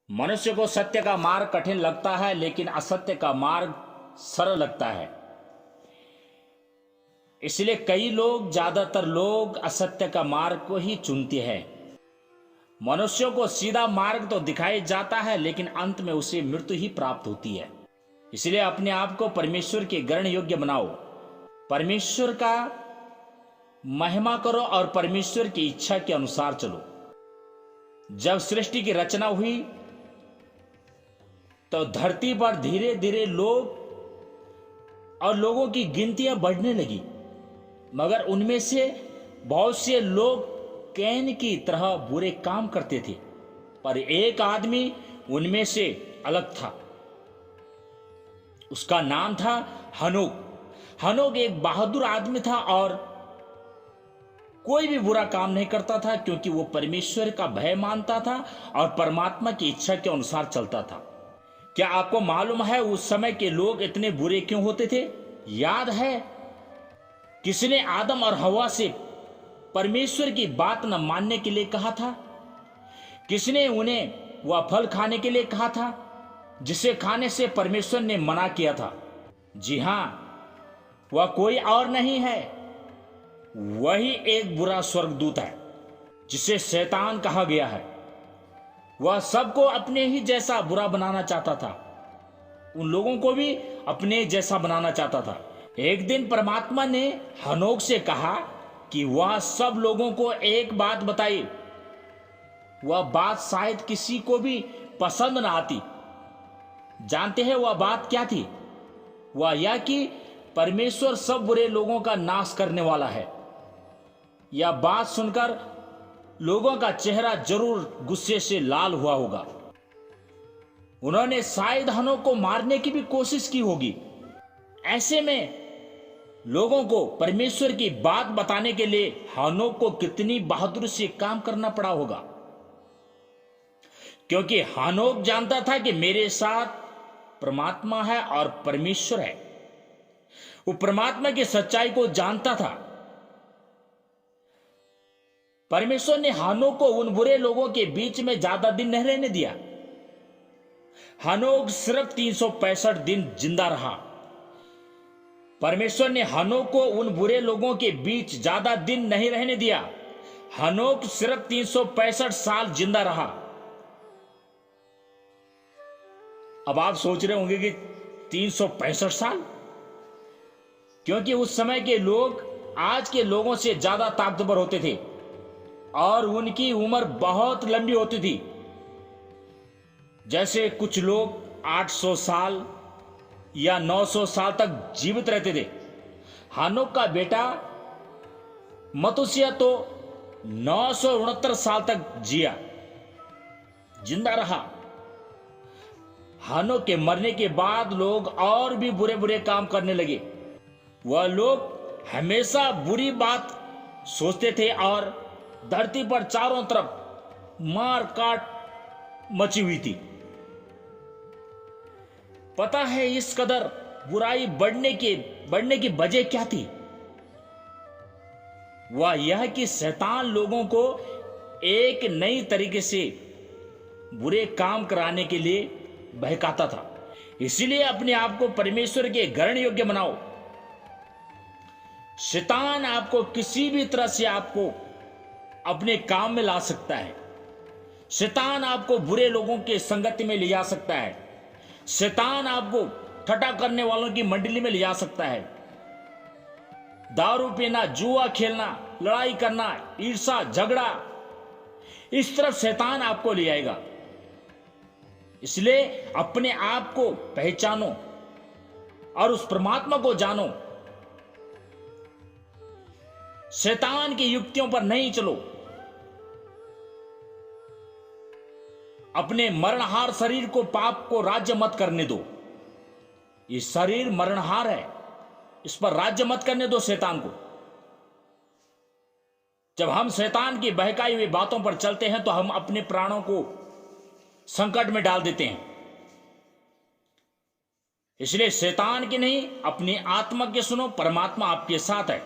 मनुष्य को सत्य का मार्ग कठिन लगता है, लेकिन असत्य का मार्ग सरल लगता है। इसलिए ज्यादातर लोग असत्य का मार्ग को ही चुनते हैं। मनुष्यों को सीधा मार्ग तो दिखाई जाता है, लेकिन अंत में उसे मृत्यु ही प्राप्त होती है। इसलिए अपने आप को परमेश्वर के ग्रहण योग्य बनाओ, परमेश्वर का महिमा करो और परमेश्वर की इच्छा के अनुसार चलो। जब सृष्टि की रचना हुई तो धरती पर धीरे धीरे लोगों की गिनतियां बढ़ने लगी, मगर उनमें से बहुत से लोग कैन की तरह बुरे काम करते थे। पर एक आदमी उनमें से अलग था, उसका नाम था हनोक। हनोक एक बहादुर आदमी था और कोई भी बुरा काम नहीं करता था, क्योंकि वो परमेश्वर का भय मानता था और परमात्मा की इच्छा के अनुसार चलता था। क्या आपको मालूम है उस समय के लोग इतने बुरे क्यों होते थे? याद है किसने आदम और हवा से परमेश्वर की बात न मानने के लिए कहा था? किसने उन्हें वह फल खाने के लिए कहा था जिसे खाने से परमेश्वर ने मना किया था? जी हां, वह कोई और नहीं है, वही एक बुरा स्वर्गदूत है जिसे शैतान कहा गया है। वह सबको अपने ही जैसा बुरा बनाना चाहता था, उन लोगों को भी अपने जैसा बनाना चाहता था। एक दिन परमात्मा ने हनोक से कहा कि वह सब लोगों को एक बात बताए। वह बात शायद किसी को भी पसंद ना आती। जानते हैं वह बात क्या थी? वह यह कि परमेश्वर सब बुरे लोगों का नाश करने वाला है। यह बात सुनकर लोगों का चेहरा जरूर गुस्से से लाल हुआ होगा। उन्होंने शायद हनोक को मारने की भी कोशिश की होगी। ऐसे में लोगों को परमेश्वर की बात बताने के लिए हनोक को कितनी बहादुरी से काम करना पड़ा होगा, क्योंकि हनोक जानता था कि मेरे साथ परमात्मा है और परमेश्वर है। वो परमात्मा की सच्चाई को जानता था। परमेश्वर ने हनोक को उन बुरे लोगों के बीच में ज्यादा दिन नहीं रहने दिया। हनोक सिर्फ 365 दिन जिंदा रहा। परमेश्वर ने हनोक को उन बुरे लोगों के बीच ज्यादा दिन नहीं रहने दिया। हनोक सिर्फ 365 साल जिंदा रहा। अब आप सोच रहे होंगे कि 365 साल, क्योंकि उस समय के लोग आज के लोगों से ज्यादा ताकतवर होते थे और उनकी उम्र बहुत लंबी होती थी। जैसे कुछ लोग 800 साल या 900 साल तक जीवित रहते थे। हनोक का बेटा मतुशिया तो 969 साल तक जिंदा रहा। हनोक के मरने के बाद लोग और भी बुरे बुरे काम करने लगे। वह लोग हमेशा बुरी बात सोचते थे और धरती पर चारों तरफ मार काट मची हुई थी। पता है इस कदर बुराई बढ़ने की वजह क्या थी? वह यह कि शैतान लोगों को एक नई तरीके से बुरे काम कराने के लिए बहकाता था। इसलिए अपने आप को परमेश्वर के ग्रहण योग्य बनाओ। शैतान आपको किसी भी तरह से आपको अपने काम में ला सकता है। शैतान आपको बुरे लोगों के संगति में ले जा सकता है। शैतान आपको ठट्ठा करने वालों की मंडली में ले जा सकता है। दारू पीना, जुआ खेलना, लड़ाई करना, ईर्ष्या, झगड़ा, इस तरफ शैतान आपको ले आएगा। इसलिए अपने आप को पहचानो और उस परमात्मा को जानो। शैतान की युक्तियों पर नहीं चलो। अपने मरणहार शरीर को पाप को राज्य मत करने दो। ये शरीर मरणहार है, इस पर राज्य मत करने दो शैतान को। जब हम शैतान की बहकाई हुई बातों पर चलते हैं तो हम अपने प्राणों को संकट में डाल देते हैं। इसलिए शैतान की नहीं, अपनी आत्मा के सुनो। परमात्मा आपके साथ है।